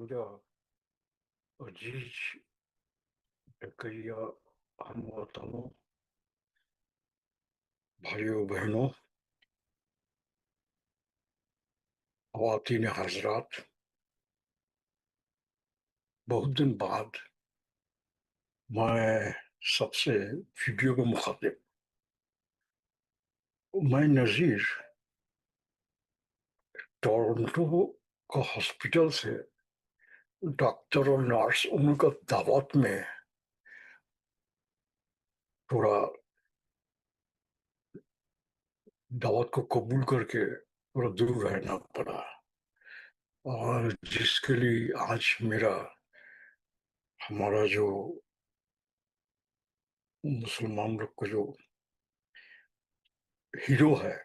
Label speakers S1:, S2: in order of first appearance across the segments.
S1: मेरा अजीज कहिया हम वतनों, भाइयों बहनों, ख्वातीन हजरात, बहुत दिन बाद मैं सबसे वीडियो के मुखातिब। मैं नज़ीर टोरंटो का हॉस्पिटल से डॉक्टर और नर्स उनका दावत में थोड़ा दावत को कबूल करके थोड़ा दूर रहना पड़ा, और जिसके लिए आज हमारा जो मुसलमान लोग का जो हीरो है,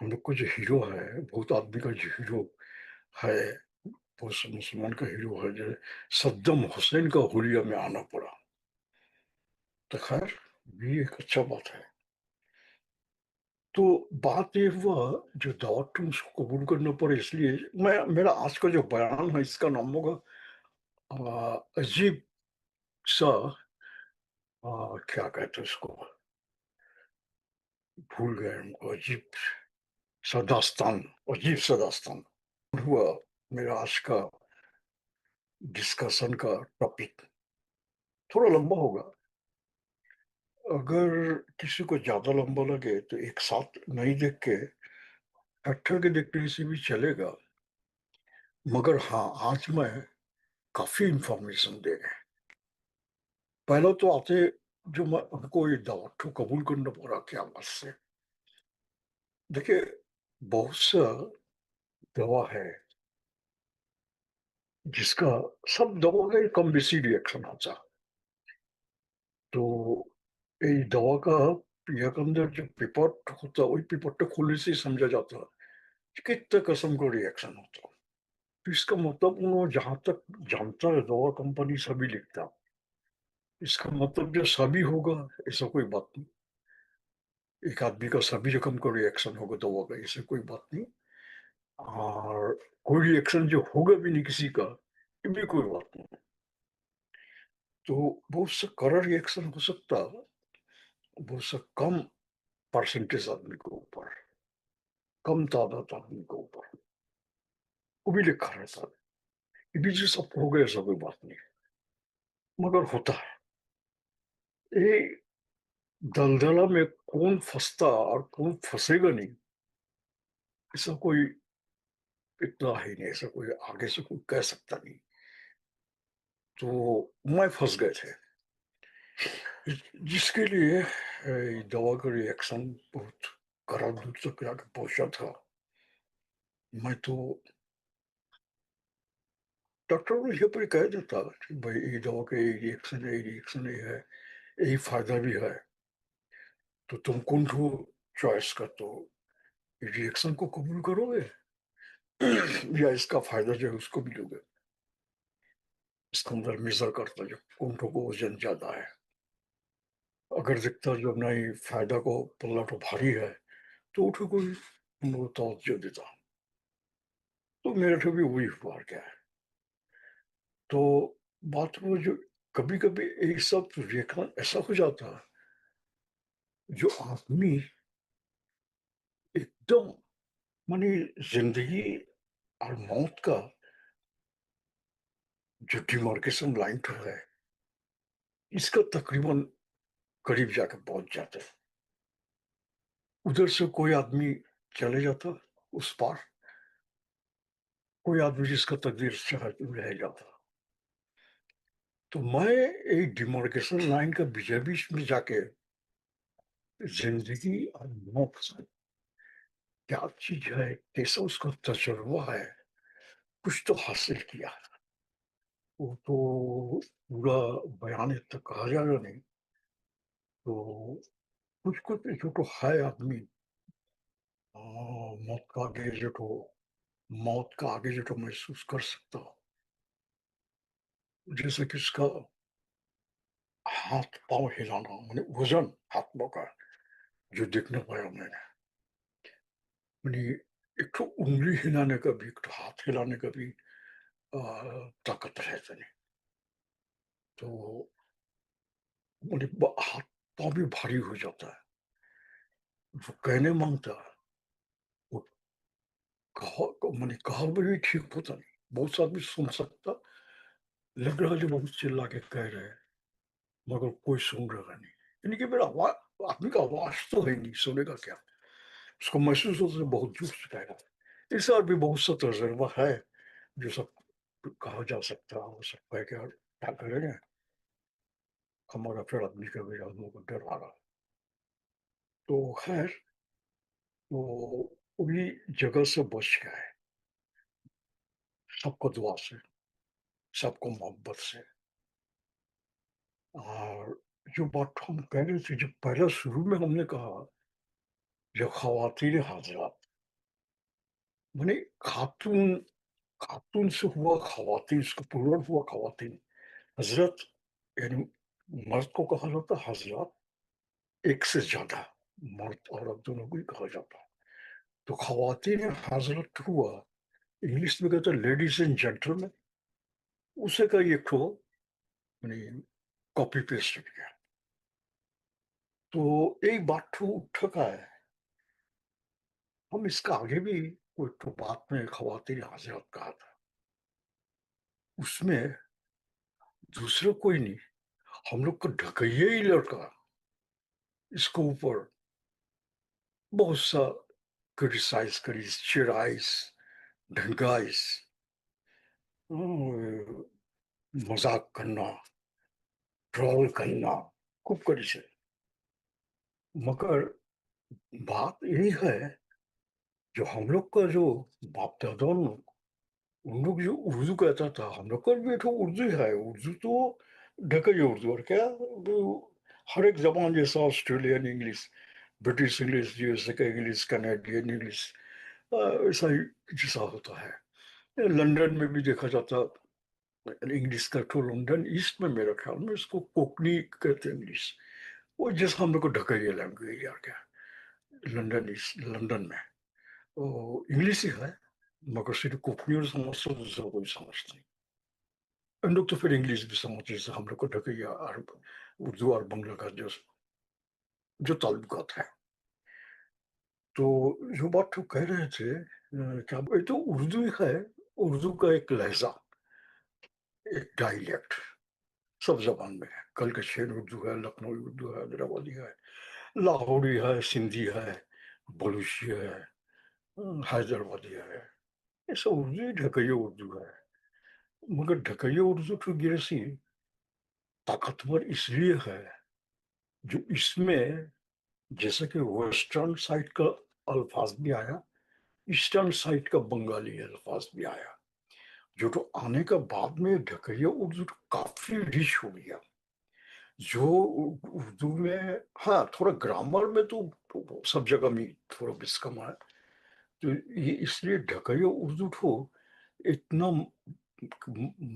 S1: हम लोग का जो हीरो है, बहुत आदमी का जो हीरो है, वो मुसलमान का हीरो है, जो सद्दम हुसैन का हुलिया में आना पड़ा। तो खैर, ये एक अच्छा बात है। तो बात ये हुआ, जो दावत थी उसको कबूल करना पड़ा, इसलिए मेरा आज का जो बयान है इसका नाम होगा अजीब सा, क्या कहते हैं उसको, भूल गए हमको, अजीब सा दास्तान, अजीब सा दास्तान हुआ। मेरा आज का डिस्कशन का टॉपिक थोड़ा लंबा होगा। अगर किसी को ज्यादा लंबा लगे तो एक साथ नहीं देख के इकट्ठा के देखने से भी चलेगा, मगर हाँ, आज मैं काफी इंफॉर्मेशन दे रहे हैं। पहला तो आते, जो मैं हमको ये दावत को कबूल करना पड़ा क्या बात से। देखिए, बहुत सा दवा है जिसका, सब दवा का एक कम बेसी रिएक्शन होता। तो ये दवा का पिया के अंदर जो पिपट होता, वही पिपट खोलने से ही समझा जाता है कि कितने किस्म का रिएक्शन होता। तो इसका मतलब उन्होंने जहां तक जानता है, दवा कंपनी सभी लिखता, इसका मतलब जो सभी होगा, ऐसा कोई बात नहीं। एक आदमी का सभी रकम का रिएक्शन होगा दवा का, ऐसे कोई बात नहीं। और कोई रिएक्शन जो होगा भी नहीं किसी का, ये भी कोई बात नहीं। तो बहुत सा कड़ा रिएक्शन हो सकता है, बहुत सा कम परसेंटेज आदमी के ऊपर, कम तादाद आदमी के ऊपर, वो भी लिखा रहता है। ये भी जो सब हो गया, ऐसा कोई बात नहीं, मगर होता है। ये दलदला में कौन फंसता और कौन फंसेगा नहीं, ऐसा कोई इतना ही नहीं, ऐसा कोई आगे से कोई कह सकता नहीं। तो मैं फंस गए थे, जिसके लिए दवा का रिएक्शन बहुत कड़ा दूर तक जाके पहुंचा था। मैं तो डॉक्टर को ये पर कह देता कि भाई ये दवा का ये रिएक्शन है, ये रिएक्शन ये है, यही फायदा भी है, तो तुम कौन ठो चॉइस कर, तो रिएक्शन को कबूल करोगे या इसका फायदा जो है उसको भी लोगे। इसके अंदर मेजर करता जो कौन ठो को वजन ज्यादा है, अगर दिखता जो नहीं फायदा को पल्ला तो भारी है, तो उठो कोई उनको तवज्जो देता। तो मेरे को भी वही हुआ क्या है। तो बात वो जो कभी कभी एक सब रिएक्शन ऐसा हो जाता है, जो आदमी एकदम, मानी, जिंदगी और मौत का जो डिमार्केशन लाइन तो है, इसका तकरीबन करीब जाकर पहुंच जाते हैं। उधर से कोई आदमी चले जाता, उस पार कोई आदमी जिसका तकदीर से रह जाता। तो मैं एक डिमार्केशन लाइन का बीच बीच में जाके जिंदगी और मौत क्या चीज है, कैसा उसका तजुर्बा है, कुछ तो हासिल किया। वो तो पूरा बयान तक कहा जाएगा नहीं, तो कुछ कुछ जो तो है आदमी, मौत का आगे जो तो, मौत का आगे जो तो महसूस कर सकता हूँ। जैसे कि इसका हाथ पांव हिलाना, मैंने वजन हाथ पांव का जो देखने पाया मैंने, मैंने एक तो उंगली हिलाने का भी, एक तो हाथ हिलाने का भी, ताकत रहता नहीं। तो मतलब हाथ पाँव भी भारी हो जाता है। वो कहने मांगता है, वो कहा भी ठीक होता नहीं। बहुत सा आदमी सुन सकता, लग रहा है जो बहुत चिल्ला के कह रहे हैं, मगर कोई सुन रहा नहीं। यानी कि मेरा आवाज, आदमी का आवाज तो है नहीं, सुनेगा क्या? उसको महसूस होता है बहुत जोर से कह रहा है। इस और भी बहुत सा तजर्बा है जो सब कहा जा सकता है, वो सब कह के और क्या करेंगे, हमारा फिर आदमी का भी आदमी को डर आ रहा। तो खैर, वो पूरी जगह से बच गया है, सबको दुआ से, सबको मोहब्बत से। और जो बात हम कह रहे थे, जब पहले शुरू में हमने कहा, जो खवातीन हाज़िरात, माने खातून, खातून से हुआ खवातीन, इसका प्लूरल हुआ खवातीन। हज़रत यानी मर्द को कहा जाता है हज़रात, एक से ज़्यादा, मर्द औरत दोनों को ही कहा जाता है। तो खवातीन हज़रत हुआ, इंग्लिश में कहते हैं लेडीज़ एंड जेंटलमैन, उसी का ये ठो यानी कॉपी पेस्ट हो गया। तो एक बात ठो उठा है, हम इसका आगे भी कोई तो बात में खवातीन हज़रात कहा था, उसमें दूसरा कोई नहीं, हम लोग का ढकैया ही लड़का इसके ऊपर बहुत सा क्रिटिसाइज करीस, चिराइस, ढंगाइस, मजाक करना, ट्रोल करना, खूब करी से। मगर बात यही है, जो हम लोग का जो बाप दादा लोग, उन लोग जो उर्दू कहता था, हम लोग का भी तो उर्दू है। उर्दू तो ढका ही उर्दू, और क्या वो हर एक जबान जैसा, Australian English, British English, USA का इंग्लिश, कनेडियन इंग्लिश, ऐसा ही जैसा होता है। लंदन में भी देखा जाता इंग्लिश का, तो लंदन ईस्ट में मेरे ख्याल में इसको कोकनी कहते हैं इंग्लिश, वो जैसा हम लोग को ढकैया लैंग्वेज यार क्या, लंदन ईस्ट, लंदन में वो इंग्लिश ही है, मगर सिर्फ कोकनी और समझता, दूसरा कोई समझता नहीं। हम लोग तो फिर इंग्लिश भी समझते, जैसे हम लोग को ढकैया और उर्दू और बंगला का जो जो ताल्लुकात है। तो जो बात तो कह रहे थे, क्या ये तो उर्दू ही है, उर्दू का एक लहजा, एक डायलेक्ट सब जबान में है। कलकशियन उर्दू है, लखनऊ उर्दू है, हैदराबादी है, लाहौरी है, सिंधी है, बलूची है, हैदराबादी है। ये सब उर्दू ही ढकैया उर्दू है। मगर ढकैया उर्दू तो गिरसी ताकतवर इसलिए है, जो इसमें जैसे कि वेस्टर्न साइड का अल्फाज भी आया, ईस्टर्न साइड का बंगाली अल्फाज भी आया, जो तो आने का बाद में ढकैया उर्दू तो काफी रिच हो गया। जो उर्दू में, हाँ, थोड़ा ग्रामर में तो सब जगह में थोड़ा बिस्कम है। तो ये इसलिए ढकैया उर्दू तो इतना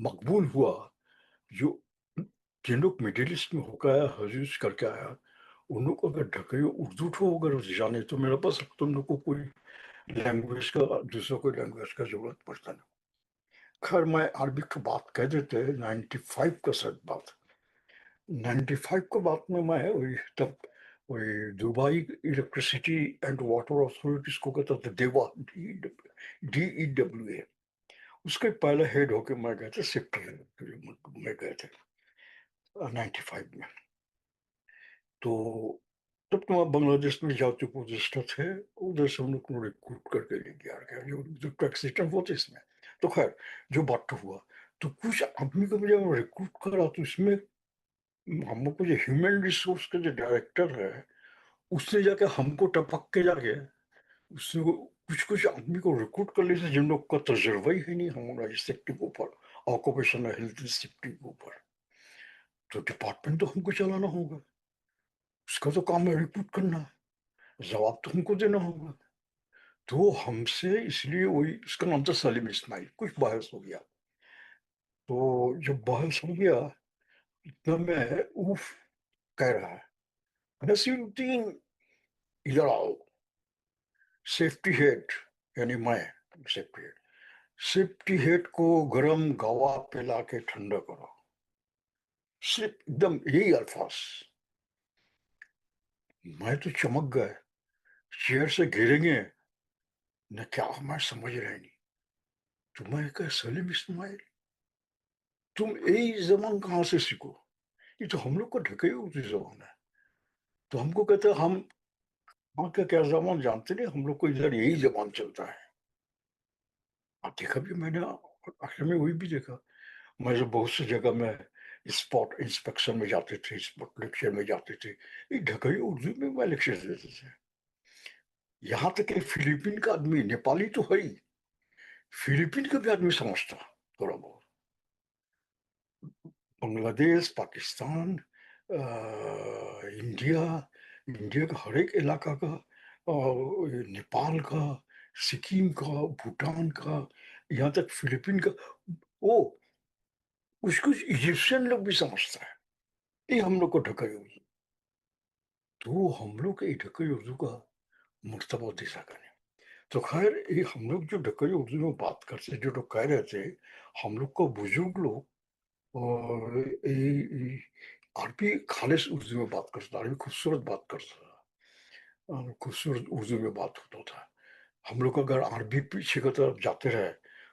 S1: मकबूल हुआ, जो जिन लोग मिडिल ईस्ट में होकर आया, हजूज करके आया, उन लोग को अगर ढकैया उर्दू तो अगर जाने, तो मेरा पास तुम लोग को कोई लैंग्वेज का, दूसरा कोई लैंग्वेज का जरूरत पड़ता नहीं। खैर, मैं अरबिक की बात कह देते 95 का सच बात, 95 के बाद में मैं वही तब वही Dubai electricity and water authorities को कहता था देवा, DEWA। उसके पहले हेड होके मैं गए थे सेफ्टी में गए थे 95 में। तो तब तो मैं बांग्लादेश में जाति उपदेष्टा थे, उधर से हम लोग को रिक्रूट करके ले गया जो ट्रैक सिस्टम होते इसमें। तो खैर, जो बात तो हुआ, तो कुछ आदमी को जब रिक्रूट करा, तो इसमें हम लोग को जो ह्यूमन रिसोर्स का जो डायरेक्टर है, उसने जाके हमको टपक के जाके उसने कुछ कुछ आदमी को रिक्रूट कर लिया, जिन लोग का तजर्बा ही है नहीं हमारा इस सेफ्टी के ऊपर, ऑक्यूपेशनल हेल्थ सेफ्टी के ऊपर। तो डिपार्टमेंट तो हमको चलाना होगा, उसका तो काम है रिक्रूट करना, जवाब तो हमको देना होगा। तो हमसे इसलिए वही, उसका नाम था सलीम इस्माइल, कुछ बहस हो गया। तो जब बहस हो गया, इतना में उफ कह रहा है, नसीरुद्दीन इधर आओ, सेफ्टी हेड, यानी मैं सेफ्टी हेड, सिर्फ हेट को गरम गावा पिला के ठंडा करो, सिर्फ एकदम यही अल्फाज। मैं तो चमक गए, चेयर से गिरेंगे न क्या, मैं समझ रहे नहीं। तुम्हें क्या सलीम इस्माइल, तुम यही जबान कहाँ से सीखो? ये तो हम लोग को ढके हुई जबान है। तो हमको कहते हैं हम वहाँ का क्या जबान जानते नहीं, हम लोग को इधर यही जबान चलता है। अब देखा भी मैंने, आखिर में वही भी देखा। मैं जब बहुत सी जगह में स्पॉट इंस्पेक्शन में जाते थे, स्पॉट लेक्चर में जाते थे, ये ढकाई उर्दू में मैं लेक्चर देते थे। यहाँ तक कि फिलीपीन का आदमी, नेपाली तो है ही, फिलीपीन का भी आदमी समझता थोड़ा बहुत। बांग्लादेश, पाकिस्तान, इंडिया, इंडिया का हर एक इलाका का, नेपाल का, सिक्किम का, भूटान का, यहाँ तक फिलीपीन का, वो उसको इजिप्शियन लोग भी समझता है। ये हम लोग को ढकाई उर्दू, तो हम लोग के ढकाई उर्दू का मर्तबा दे सका नहीं। तो खैर, ये हम लोग जो ढकाई उर्दू में बात करते, जो लोग कह रहे थे, हम लोग को बुजुर्ग लोग, और ये अरबी खालिश उर्दू में बात करता, अरबी खूबसूरत बात करता था, और खूबसूरत उर्दू में बात होता था। हम लोग अगर अरबी पीछे की तरफ जाते रहे,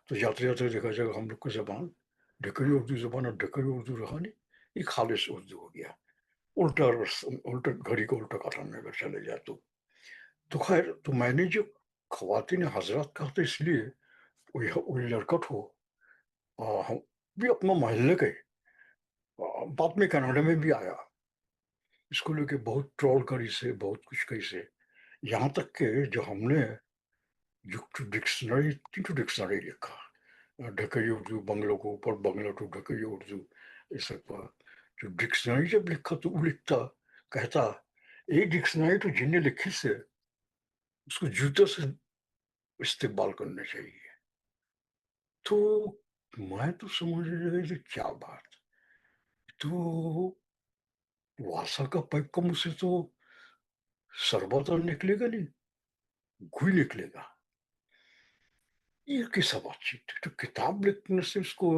S1: तो जाते जाते देखा जाएगा हम लोग की जबान ढकई उर्दू जबान, और ढकई उर्दू रहा नहीं, ये खालिश उर्दू हो गया। उल्टा उल्टा घड़ी को उल्टा काटा में अगर चले जाए तो खैर, तो मैंने जो खवातीन हजरात कहा था, इसलिए वही लड़का हो, हम भी अपना मोहल्ले के, बाद में कनाडा में भी आया, इसको लेके बहुत ट्रोल करी से, बहुत कुछ कही से, यहाँ तक के जो हमने जो डिक्शनरी, तीन डिक्शनरी लिखा, ढकई उर्दू, बंगलों को ऊपर, बंगला टू ढकई उर्दू, ये सब पर जो डिक्शनरी जब लिखा तो वो लिखता, कहता ये डिक्शनरी तो जिनने लिखी से उसको जूते से इस्तेमाल करना चाहिए। तो मैं तो समझ रही थी क्या बात, तो वासा का पाइप का मुझसे तो शरबत और निकलेगा नहीं, घुई निकलेगा। ये कैसा बातचीत है? तो किताब लिखने से उसको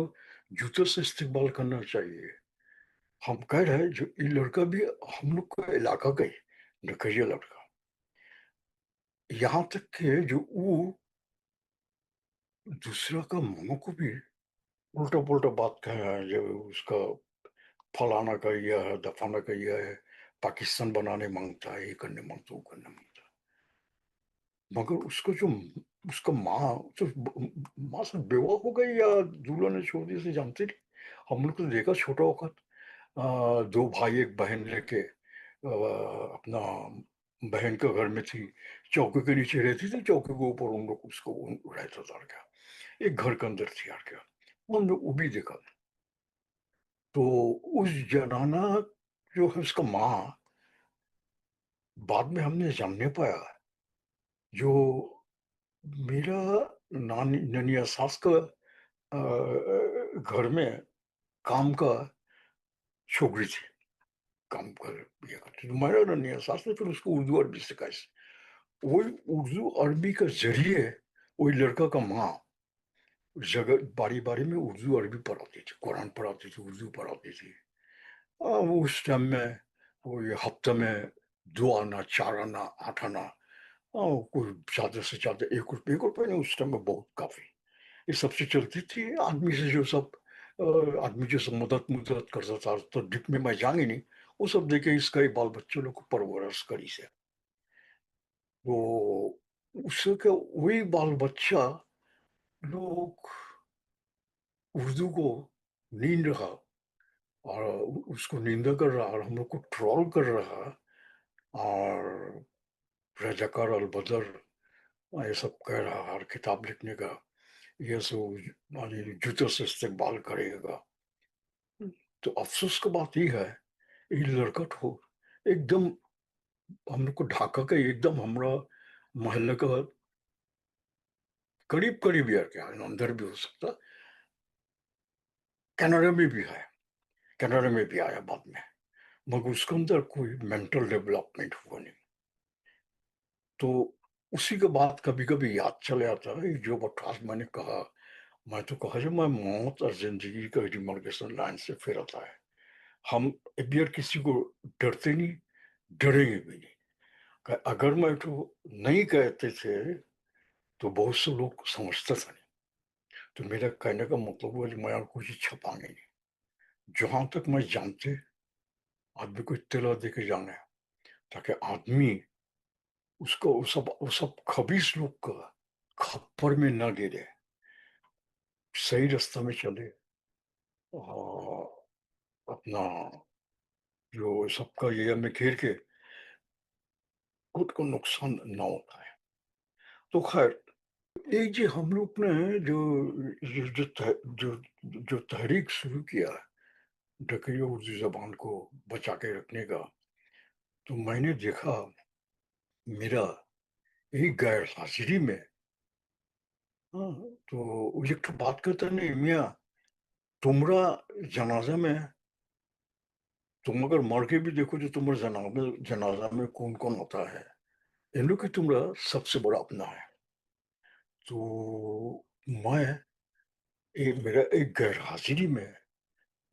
S1: जूते से इस्तेमाल करना चाहिए। हम कह रहे हैं जो ये लड़का भी हम लोग का इलाका का ही ढकैया लड़का, यहाँ तक के जो वो दूसरा का मामा को भी उल्टा पुल्टा बात कह रहा है, जो उसका फलाना का यह है, दफाना का यह है, पाकिस्तान बनाने मांगता है, ये करने मांगता, वो करने मांगता है। मगर उसको जो उसका माँ, तो माँ से बेवा हो गई या दूल्हा ने छोड़ दी से जानते नहीं। हम लोग तो देखा छोटा वक्त, दो भाई एक बहन लेके, अपना बहन का घर में थी, चौके के नीचे रहती थी, चौके के ऊपर उन लोग उसको रहता था क्या, एक घर के अंदर थी यार क्या, हम लोग वो भी देखा। तो उस जनाना जो है उसका माँ, बाद में हमने जानने पाया, जो मेरा नानी ननिया सास का घर में काम का छोकरी थी, काम कर ये करती, तो मेरा ननिया सास ने फिर उसको उर्दू अरबी सिखाई। वही उर्दू अरबी का जरिए वही लड़का का माँ जगह बारी बारी में उर्दू अरबी पढ़ाती थी, कुरान पढ़ाती थी, उर्दू पढ़ाती थी। वो उस टाइम में वो ये हफ्ते में दो आना, चार आना, आठ आना, कोई ज्यादा से ज्यादा एक रुपये नहीं, उस टाइम में बहुत काफी, ये सबसे चलती थी। आदमी से जो सब आदमी जो सब मदद मुदद करता था, तो डिप में मैं जाऊंगी नहीं, वो सब देखे इसका ही बाल बच्चों लोग को परवरिश करी से, वो उसके वही बाल बच्चा लोग उर्दू को नींद रहा, और उसको निंदा कर रहा, और हम लोग को ट्रोल कर रहा, और रजाकार अल बदर ये सब कह रहा, और किताब लिखने का ये सब मानी जूते से इस्तेमाल करेगा। तो अफसोस की बात ये है, ये लड़का तो एकदम हम लोग को ढाका का एकदम हमारा मोहल्ले का करीब करीब यार, क्या अंदर भी हो सकता, कनाडा में भी है, कनाडा में भी आया बाद में, मगर उसके अंदर कोई मेंटल डेवलपमेंट हुआ नहीं। तो उसी के बाद कभी कभी याद चले आता है जो बकवास मैंने कहा, मैं तो कहा जो मैं मौत और जिंदगी का डिमार्केशन लाइन से फिर आता है। हम अभी और किसी को डरते नहीं, डरेंगे भी नहीं। अगर मैं तो नहीं कहते थे तो बहुत से लोग समझते थे नहीं। तो मेरा कहने का मतलब हुआ कि मैं और कुछ छपाने नहीं। जहां तक मैं जानते आदमी को इत्तला दे के जाना है ताकि आदमी उसको वो सब खबीस लोग का खप्पर में न गिरे, सही रास्ता में चले और अपना जो सबका ये हमें घेर के खुद को नुकसान ना होता है। तो खैर एक जी हम लोग ने जो जो जो तह- जो, जो तहरीक शुरू किया है ढकी उर्दू जबान को बचा के रखने का, तो मैंने देखा मेरा एक गैर हाजिरी में, हाँ, तो वो एक तो बात करता नहीं मियाँ, तुमरा जनाजा में, तुम अगर मर के भी देखो तो तुम्हारे जनाजा में कौन कौन होता है, इन लोग की तुमरा सबसे बड़ा अपना है। तो मैं मेरा एक गैर हाजिरी में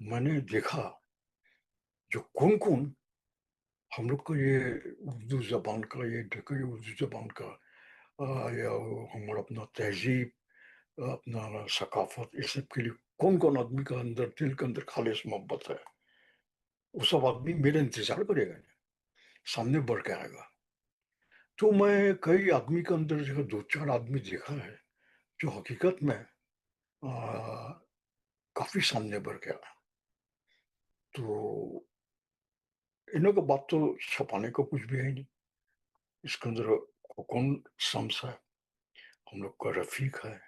S1: मैंने देखा जो कौन कौन हम लोग का ये उर्दू जबान का ये ढकी उर्दू जबान का या हमारा अपना तहजीब, अपना सकाफत, इस सब के लिए कौन कौन आदमी का अंदर दिल के अंदर खालिश मोहब्बत है, वो सब आदमी मेरा इंतजार करेगा, सामने बढ़ के आएगा। तो मैं कई आदमी के अंदर जो दो चार आदमी देखा है जो हकीकत में काफी सामने बढ़ के आया। तो इन्हों का बात तो छपाने का कुछ भी है नहीं, इसके अंदर कौन शम्स है, हम लोग का रफीक है,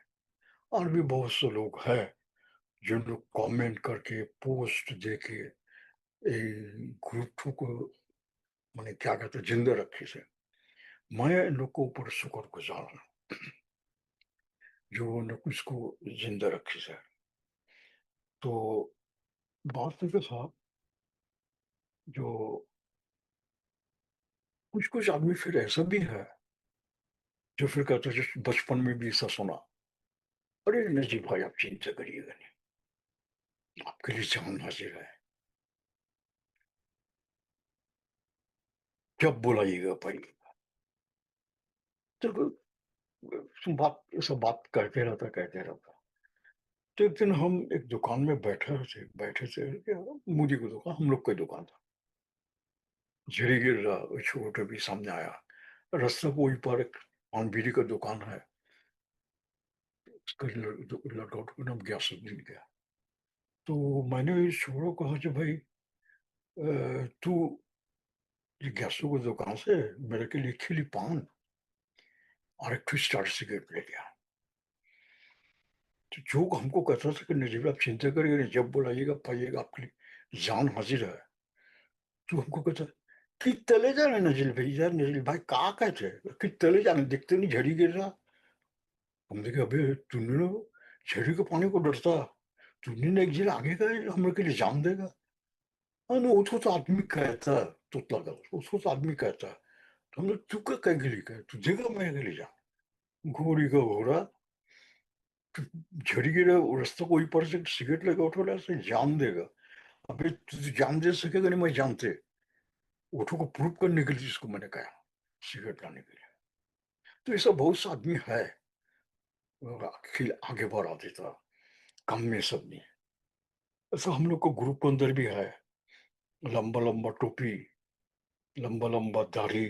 S1: और भी बहुत से लोग हैं जिन लोग कमेंट करके पोस्ट देके ग्रुप को मैंने क्या कहते हैं जिंदा रखी से। मैं इन लोग को ऊपर शुक्र गुजार हूँ जो ने उसको जिंदा रखी से। तो बात है कि साहब जो कुछ कुछ आदमी फिर ऐसा भी है जो फिर कहते हैं जो बचपन में भी ऐसा सुना, अरे नजीब भाई आप चिंता करिएगा नहीं, आपके लिए जान हाजिर है, जब बुलाइएगा भाई। तो बात सब बात कहते रहता। तो एक दिन हम एक दुकान में बैठे थे क्या, मुझे की दुकान, हम लोग की दुकान था, झरी गिर रहा, वो छोटे भी सामने आया, रास्ता को वहीं पर एक पान बीड़ी का दुकान है, उसका लड़का का नाम गयासुद्दीन गया। तो मैंने इस छोरों को कहा कि भाई तू ये गैसों की दुकान से मेरे के लिए खिली पान और एक ठो स्टार सिगरेट ले गया। तो जो हमको कहता था कि नजीब आप चिंता करिए नहीं, जब बुलाइएगा पाइएगा, आपके लिए जान हाजिर है। तो हमको कहता कि तले जाने नजील भाई, यार नजील भाई कहा कहते कि तले जाने दिखते नहीं, झड़ी गिर रहा। हम देखे अबे तूने ना झड़ी के पानी को डरता, तूने ना एक जिल आगे का हमारे के लिए जान देगा। हाँ ना, उसको तो आदमी कहता, तोतला का उसको तो आदमी कहता। तो हमने तू क्या कह के लिए कह, तू देगा मैं के लिए जा, घोड़ी का घोड़ा, झड़ी गिरा रास्ता को ऊपर से सिगरेट लेकर उठो से जान देगा। अबे तू जान दे सकेगा नहीं, मैं जानते उठो को प्रूव करने के लिए जिसको मैंने कहा सिगरेट लाने के लिए। तो ऐसा बहुत सा आदमी है अखिल आगे बढ़ा देता कम में सब नहीं। ऐसा हम लोग को ग्रुप के अंदर भी है, लंबा लंबा टोपी, लंबा लंबा दाढ़ी,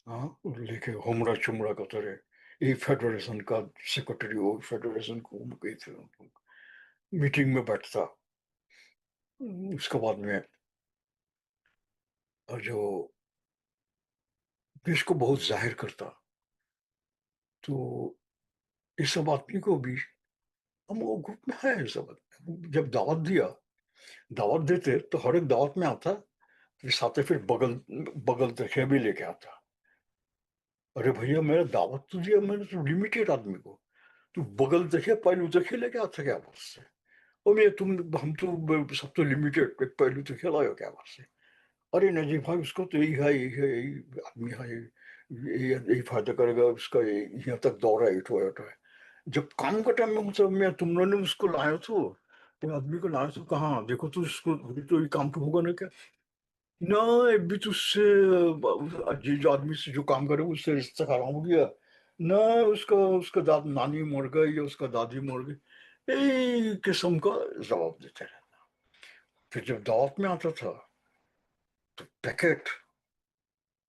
S1: हाँ, लेके होमड़ा चुमड़ा का तरह एक फेडरेशन का सेक्रेटरी हो, फेडरेशन को गए थे मीटिंग में बैठता। उसके बाद में जो देश को बहुत जाहिर करता। तो इस सब आदमी को भी हम वो ग्रुप में है, सब आदमी। जब दावत दिया, दावत देते तो हर एक दावत में आता, फिर साथ ही फिर बगल बगल दखे भी लेके आता। अरे भैया मेरा दावत तो दिया मैंने तो लिमिटेड आदमी को, तू बगल दखे पहलू दखे लेके आता क्या बात से। और मैं तुम हम तो सब तो लिमिटेड एक पहलू दखे लाओ क्या बात से। अरे नजीब भाई उसको तो यही आदमी है, यही फायदा करेगा उसका, यहाँ तक दौड़ा है, इठो है। जब काम का टाइम में मतलब मैं तुम लोगों ने उसको लाया तो आदमी को लाया तो कहाँ देखो तो उसको अभी तो ये काम तो होगा ना क्या ना अभी तो उससे जो आदमी से जो काम करे उससे रिश्ता खराब हो गया ना उसका उसका नानी मर गई या उसका दादी मर गई यही किस्म का जवाब देते रहे फिर जब दावत में आता था तो पैकेट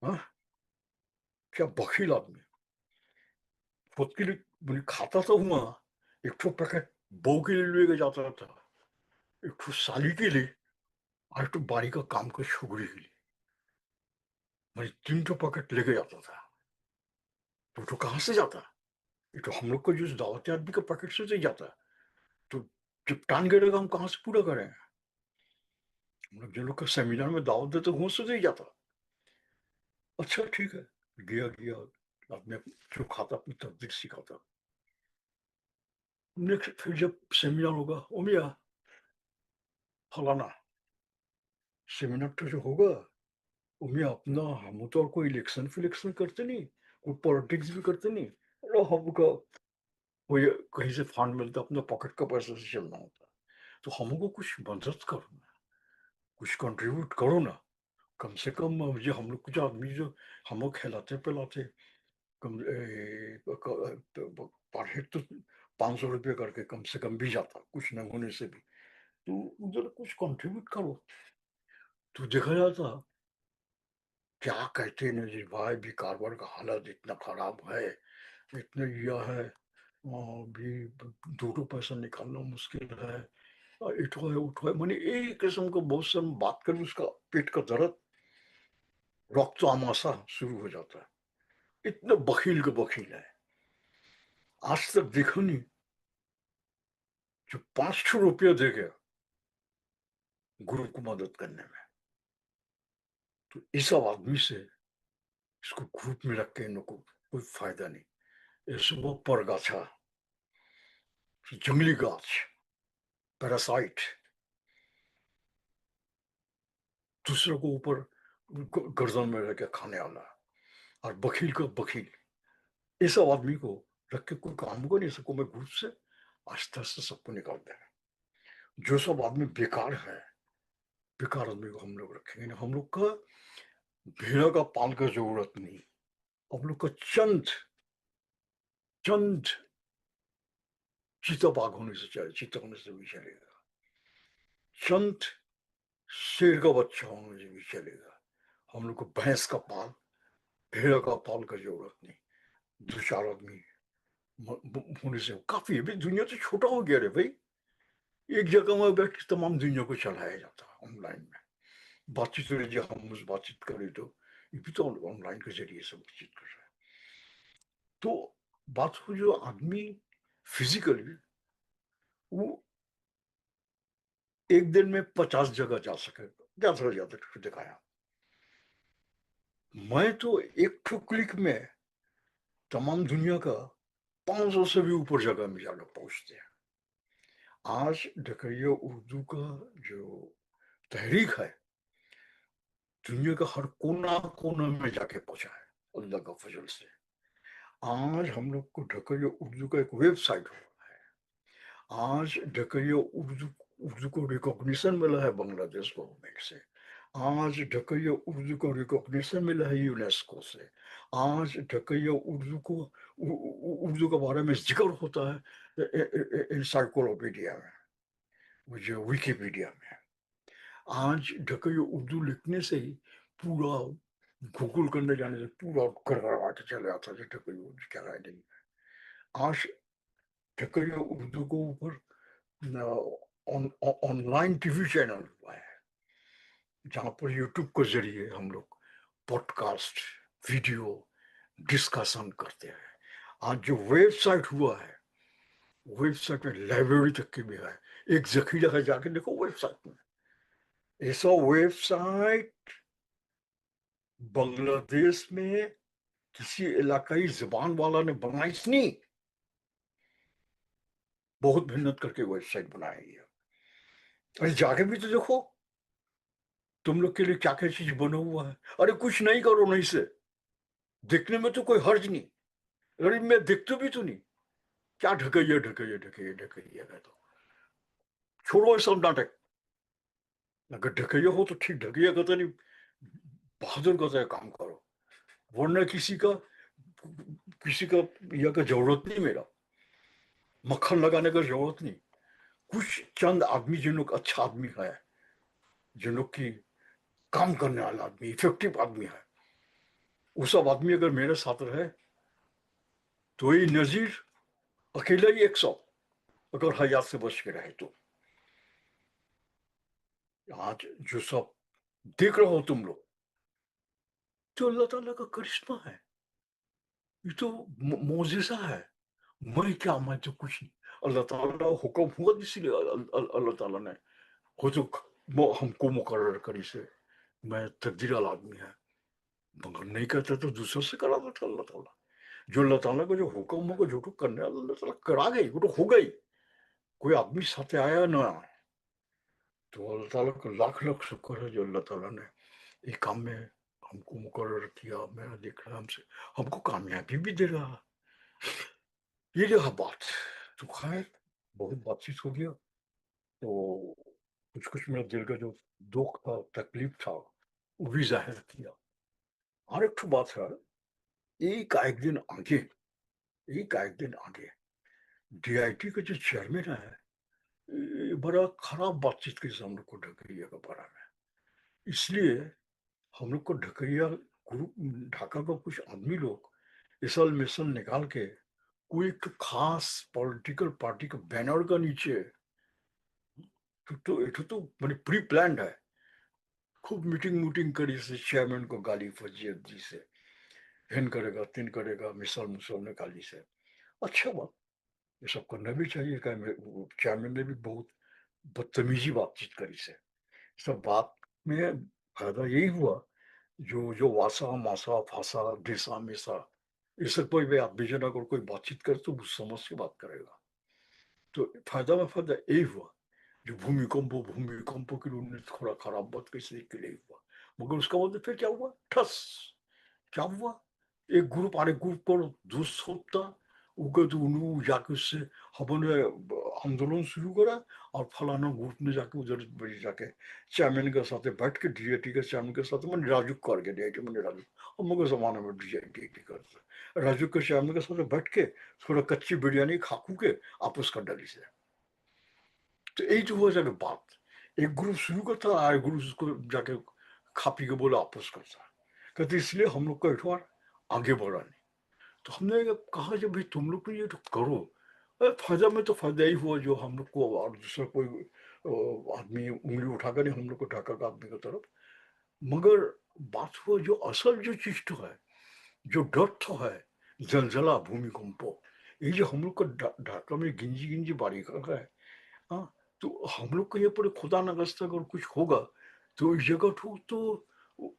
S1: हाँ क्या बखील आदमी खुद के लिए मैंने खाता था वहां एक ठो पैकेट बहू के लिए लेके जाता था एक ठो साली के लिए और एक ठो बारी का काम का छोकरी के लिए मैं 3 ठो पैकेट लेके जाता था तो कहाँ से जाता ये तो हम लोग को जो दावती आदमी का पैकेट से ही जाता तो जब टान गिरेगा हम कहाँ से पूरा करें हम लोग जो लोग का सेमिनार में दावत देते वहां से ही जाता अच्छा ठीक है गया गया आदमी जो खाता अपनी तकदीर सिखाता नेक्स्ट फिर जब सेमिनार होगा ओ मिया फलाना सेमिनार तो जो होगा ओ मिया अपना हम तो और कोई इलेक्शन फिलेक्शन करते नहीं कोई पॉलिटिक्स भी करते नहीं और हमको कोई कहीं से फंड मिलता अपना पॉकेट का पैसा से चलना होता तो हमको कुछ मदद करो ना कुछ कंट्रीब्यूट करो ना कम से कम जो हम लोग कुछ आदमी जो हम लोग खिलाते पिलाते कम पर हेड तो 500 रुपये करके कम से कम भी जाता कुछ न होने से भी तो उधर कुछ कंट्रीब्यूट करो तो देखा जाता क्या कहते हैं नजीर भाई भी कारबार का हालत इतना खराब है इतना यह है भी 2 पैसा निकालना मुश्किल है इठो है उठो है मैंने एक किस्म को बहुत से बात करूं उसका पेट का दर्द रक्त आमाशा शुरू हो जाता है इतना बखील का बखील है आज तक देखो नहीं जो 500 रुपया दे गया गुरु को मदद करने में तो इस सब आदमी से इसको ग्रुप में रख के इनको कोई फायदा नहीं इसको परगाछा जंगली गाछ पैरासाइट दूसरों को ऊपर गर्दन में रख के खाने वाला और बखील का बखील इस सब आदमी को रख के कोई काम होगा नहीं सबको मैं ग्रुप से आस्ते आस्ते सबको निकाल दें जो सब आदमी बेकार है बेकार आदमी को हम लोग रखेंगे ना हम लोग का भेड़ा का पाल का जरूरत नहीं हम लोग का चंद चंद चीता बाघ होने से चाहिए चीता होने से भी चलेगा चंद शेर का बच्चा होने से भी चलेगा हम लोग को भैंस का पाल भेड़ का पाल का जरूरत नहीं 2-4 आदमी होने से काफी है दुनिया तो छोटा हो गया रे भाई एक जगह में बैठ के तमाम दुनिया को चलाया जाता है ऑनलाइन में बातचीत हो रही है हम उस बातचीत करें तो ये भी तो ऑनलाइन के जरिए से बातचीत कर रहे हैं तो बात हो जो आदमी फिजिकली वो एक दिन में 50 जगह जा सके ज्यादा से ज्यादा दिखाया मैं तो एक ठो क्लिक में तमाम दुनिया का 500 से भी ऊपर जगह में जाकर पहुंचते हैं आज ढकैया उर्दू का जो तहरीक है दुनिया का हर कोना कोना में जाके पहुंचा है अल्लाह का फजल से आज हम लोग को ढकैया उर्दू का एक वेबसाइट हुआ है आज ढकैया उर्दू उर्दू को रिकॉग्निशन मिला है बांग्लादेश गवर्नमेंट से आज ढकैया उर्दू को रिकॉग्निशन मिला है यूनेस्को से आज ढकैया उर्दू को उर्दू के बारे में जिक्र होता है इंसाइक्लोपीडिया में वो जो विकीपीडिया में आज ढकैया उर्दू लिखने से ही पूरा गूगल करने जाने से पूरा गड़बड़ा के चले आता है ढकैया उर्दू क्या राइटिंग आज ढकैया उर्दू को ऊपर ऑनलाइन टीवी चैनल हुआ है जहाँ पर यूट्यूब के जरिए हम लोग पॉडकास्ट वीडियो डिस्कशन करते हैं आज जो वेबसाइट हुआ है वेबसाइट में लाइब्रेरी तक की भी है एक जखीरा है जाके देखो वेबसाइट में ऐसा वेबसाइट बांग्लादेश में किसी इलाकाई जुबान वाला ने बनाई नहीं बहुत मेहनत करके वेबसाइट बनाई है अरे जाके भी तो देखो तुम लोग के लिए क्या क्या चीज बना हुआ है अरे कुछ नहीं करो नहीं से देखने में तो कोई हर्ज नहीं अरे मैं देखते भी तो नहीं क्या ढकैया ढकैया ढकैया ढकैया है, तो छोड़ो ये सब नाटक। अगर ढकैया हो तो ठीक, ढकैया कहते नहीं, बहादुर कहते हैं काम करो, वरना किसी का यह का जरूरत नहीं मेरा, मक्खन लगाने का जरूरत नहीं। कुछ चंद आदमी जिन लोग अच्छा आदमी है, जिन लोग की काम करने वाला आदमी, इफेक्टिव आदमी है, वो सब आदमी अगर मेरे साथ रहे तो ये नजीर अकेला ही 100, अगर हयात से बच के रहे तो। आज जो सब देख रहे हो तुम लोग, तो अल्लाह ताला का करिश्मा है, ये तो मोजिजा है। मैं क्या, मैं तो कुछ नहीं, अल्लाह ताला हुक्म हुआ, इसीलिए अल्लाह ताला ने खुद हमको मुकर्रर करी से। मैं तकदीर वाला आदमी है, मगर नहीं कहता तो दूसरों से करा देता अल्लाह ताला। जो अल्लाह ताला को जो हुक्म होगा, जो करने वाला अल्लाह ताला करा गई, वो तो हो गई। कोई आदमी साथ आया ना आए, तो अल्लाह ताला को लाख लाख शुक्र है जो अल्लाह ताला ने ये काम में हमको मुकर्रर किया। मेरा देख रहा हमसे, हमको कामयाबी भी दे रहा। ये रहा बात। तो खैर, बहुत बातचीत हो गया, तो कुछ कुछ मेरा दिल का जो दुख था, तकलीफ था, वो भी जाहिर किया। और एक ठो बात है, एक दिन आगे, एक दिन आगे डीआईटी का जो चेयरमैन है, ये बड़ा खराब बातचीत की हम लोग को ढकैया के बारे में। इसलिए हम लोग को ढकैया ग्रुप, ढाका का कुछ आदमी लोग इसल मिसल निकाल के कोई एक खास पॉलिटिकल पार्टी के बैनर का नीचे, तो मैंने प्री प्लान है, खूब मीटिंग मीटिंग करी से चेयरमैन को गाली फजीयत दी से, हिन करेगा तिन करेगा, मिसाल मुसल ने गाली से। अच्छा बात, ये सब करना भी चाहिए। चेयरमैन ने भी बहुत बदतमीजी बातचीत करी से। सब बात में फायदा यही हुआ, जो जो वासा मासा फासा ढिसा मिसा, इससे कोई भी आप बीजन अगर कोई बातचीत करे तो वो समझ के बात करेगा। तो फायदा में फायदा यही हुआ, जो भूमिकंप के लिए उन्होंने थोड़ा खराब बात कैसे के लिए हुआ, मगर उसका बाद फिर क्या हुआ, ठस क्या हुआ, एक ग्रुप आरेक ग्रुप पर दोस्त होता, उनको उन्होंने जाके उससे हमने आंदोलन शुरू करा, और फलाना ग्रुप ने जाके उधर जाके चेयरमैन के साथ बैठ के, डीआईटी के चेयरमैन के साथ मैंने राजू कर गया, डीआईटी मैंने राजू, हम लोग के जमाने में डीआईटी करते, राजू के चेयरमैन के साथ बैठ के थोड़ा कच्ची बिरयानी खाकू के आपस कर डाली से। तो यही तो हुआ जाके बात, एक ग्रुप शुरू करता और ग्रुप उसको जाके खा पी के बोला आपस करता, कहते इसलिए हम लोग का इठवार आगे बढ़ा नहीं। तो हमने कहा जब भाई तुम लोग तो ये तो करो, फायदा में तो फायदा ही हुआ, जो हम लोग को और दूसरा कोई आदमी उंगली उठाकर नहीं हम लोग को ढाका का आदमी की तरफ। मगर बात हुआ जो असल जो चीज तो है, जो डर तो है, जलजला भूमिकंप, ये जो हम लोग का ढाका में गिंजी गिंजी बारी का है। हाँ, तो हम लोग को ये पर खुदा न खास्ता अगर कुछ होगा तो इस जगह तो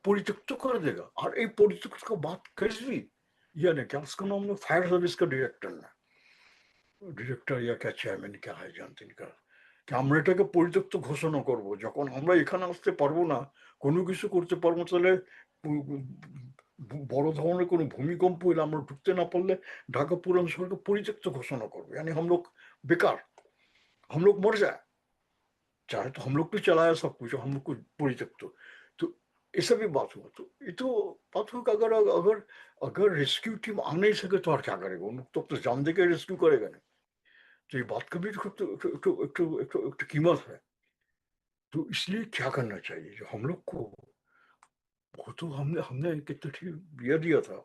S1: परित्यक्त तो कर देगा, और ये परित्यक्त का बात कैसे, यानी क्या उसका नाम है, फायर सर्विस का डायरेक्टर ना, ডিরেক্টর ইয়াকে চেয়ারম্যান কে হয় জানতেন কা, আমরা এটাকে পরিত্যক্ত ঘোষণা করব, যখন আমরা এখানে আসতে পারবো না, কোনো কিছু করতে পারবো, তাহলে বড় ধরনের কোনো ভূমিকম্প হলে আমরা ঢুকতে না পারলে ঢাকা পুরান শহরকে পরিত্যক্ত ঘোষণা করবে, यानी हम लोग बेकार, हम लोग मर जाए, चाहे तो हम लोग तो चलाया सब कुछ, हम लोग को परित्यक्त। तो ऐसा भी बात हुआ, तो ये तो बात हुआ कि अगर अगर अगर रेस्क्यू टीम आ नहीं सके तो और क्या करेगा, उन लोग तो जान दे के रेस्क्यू करेगा नहीं। तो ये बात का भी एक कीमत है। तो इसलिए क्या करना चाहिए, जो हम लोग को, वो तो हमने हमने कितना ठीक ये दिया था,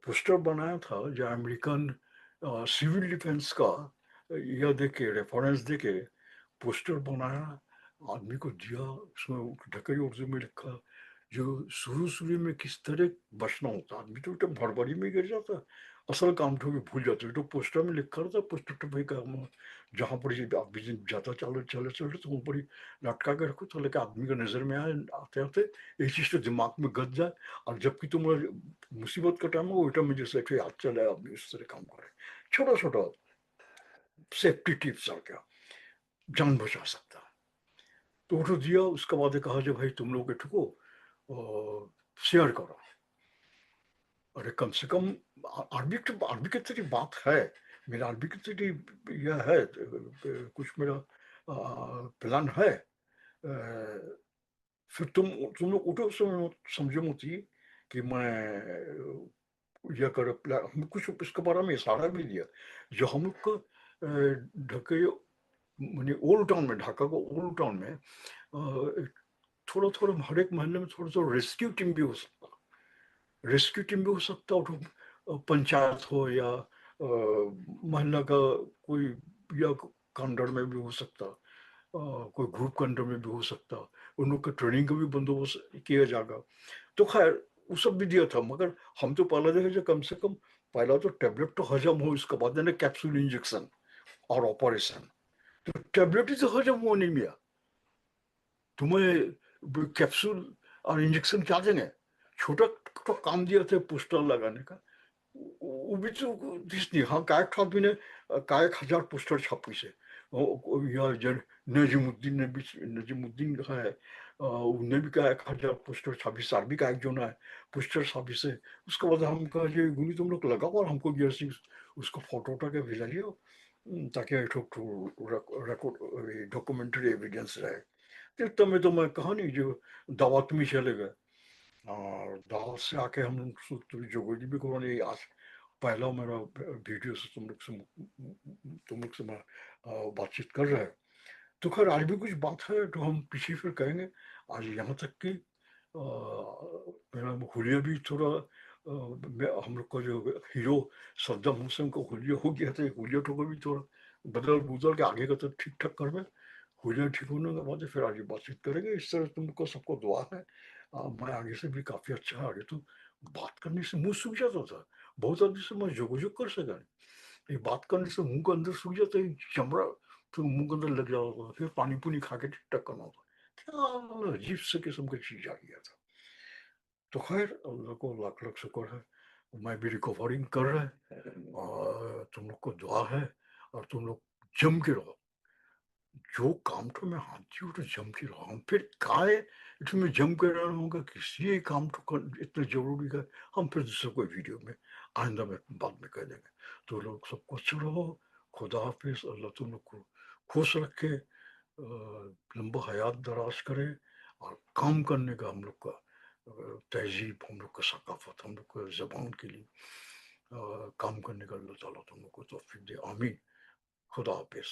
S1: पोस्टर बनाया था, जो अमेरिकन सिविल डिफेंस का यह देके रेफरेंस देके पोस्टर बनाया, आदमी को दिया, उसमें ढकई उर्दू में लिखा, जो शुरू शुरू में किस तरह बचना होता, आदमी तो एकदम भड़बड़ी में गिर जाता, असल काम तो भी भूल जाते, तो पोस्टर में लिखा रहता, पोस्टर तो भाई काम, जहाँ पर ये आदमी जाता चले चले चले तो वहाँ पर ही लटका के रखो, तो लेकर आदमी का नजर में आए, आते आते ये चीज तो दिमाग में गद जाए, और जबकि तुम्हारा मुसीबत का टाइम हो, वो टाइम में जैसे कि हाथ चले आदमी उस तरह काम करे, छोटा छोटा सेफ्टी टिप्स आ क्या जान बचा सकता। तो वो तो दिया, उसके बाद कहा जो भाई तुम लोग ठुको शेयर करो, अरे कम से कम आर्मी की तरह बात है, मेरा अरबी की तो यह है, कुछ मेरा प्लान है। फिर तुम लोग उठो, समझो मुझी कि मैं यह कर हम कुछ इसके बारे में इशारा भी दिया। जो हम लोग को ढाका माने ओल्ड टाउन में, ढाका को ओल्ड टाउन में थोड़ा थोड़ा हर एक महल्ले में थोड़ा थोड़ा रेस्क्यू टीम भी हो सकता, रेस्क्यू टीम भी हो सकता, और पंचायत हो या मोहल्ला का कोई या कांडर में भी हो सकता, कोई ग्रुप के अंडर में भी हो सकता, उन लोग का ट्रेनिंग का भी बंदोबस्त किया जाएगा। तो खैर वो सब भी दिया था, मगर हम तो पहले देखे जो कम से कम पहला तो टेबलेट तो हजम हो, इसके बाद देना कैप्सूल इंजेक्शन और ऑपरेशन। तो टेबलेट ही तो हजम हो नहीं गया, तुम्हें कैप्सूल और इंजेक्शन क्या देंगे? छोटा तो काम दिया था पोस्टर लगाने का, वो भी तो दिस नहीं। हाँ काय छापी ने काय 1000 पोस्टर छापी से, या जन नजीमुद्दीन ने भी, नजीमुद्दीन का है, उनने भी कहा 1000 पोस्टर छापी, सार्बी का एक जो ना है पोस्टर छापी से। उसके बाद हम कहा ये गुली तुम लोग लगाओ और हमको ये उसको फोटो उठा के भेजा लियो, ताकि एक रिकॉर्ड डॉक्यूमेंट्री एविडेंस रहे। तो तमें तो मैं कहा नहीं जो दावत में चले गए, और दावत से आके हम जोगोजी भी करो नहीं आज पहला मेरा वीडियो से तुम लोग से मैं बातचीत कर रहे हैं। तो खैर आज भी कुछ बात है तो हम पीछे फिर कहेंगे। आज यहाँ तक कि मेरा हुलिया भी थोड़ा हम लोग का जो हीरो सद्दाम हुसैन को हुलिया हो गया था, हुलिया तो को भी थोड़ा बदल बुदल के आगे का तो ठीक ठाक कर में, हुलिया ठीक होने के बाद फिर आगे बातचीत करेंगे। इस तरह तुमको सबको दुआ है। मैं आगे से भी काफी अच्छा है, आगे तो बात करने से मुंह सूख जाता था, बहुत आदमी से मैं जोग कर सका। ये बात करने से मुंह के अंदर सूख जाता है, चमड़ा फिर मुंह के अंदर लग जाता था, फिर पानी पुनी खा के ठीक ठाक करना होता। क्या अजीब से किस्म की चीज आ गया था। तो खैर अल्लाह को लाख लाख शुक्र है, मैं भी रिकवरिंग कर रहा है, और तुम लोग को दुआ है, और तुम लोग जम के रहो। जो काम तो मैं हाथी तो जम के रहो, हम फिर काय इसमें जम के रहना होगा, किसी एक काम तो इतना जरूरी है। हम फिर दूसरे कोई वीडियो में आइंदा में बाद में कह देंगे। तो लोग सबको अच्छा रहो, खुदा हाफिज, अल्लाह तुम लोग को खुश रखे, लंबा हयात दराज करे, और काम करने का हम लोग का तहजीब, हम लोग का सकाफत, हम लोग का जबान के लिए काम करने का अल्लाह ताला तुम लोग को तौफीक दे, आमीन। खुदा हाफिज।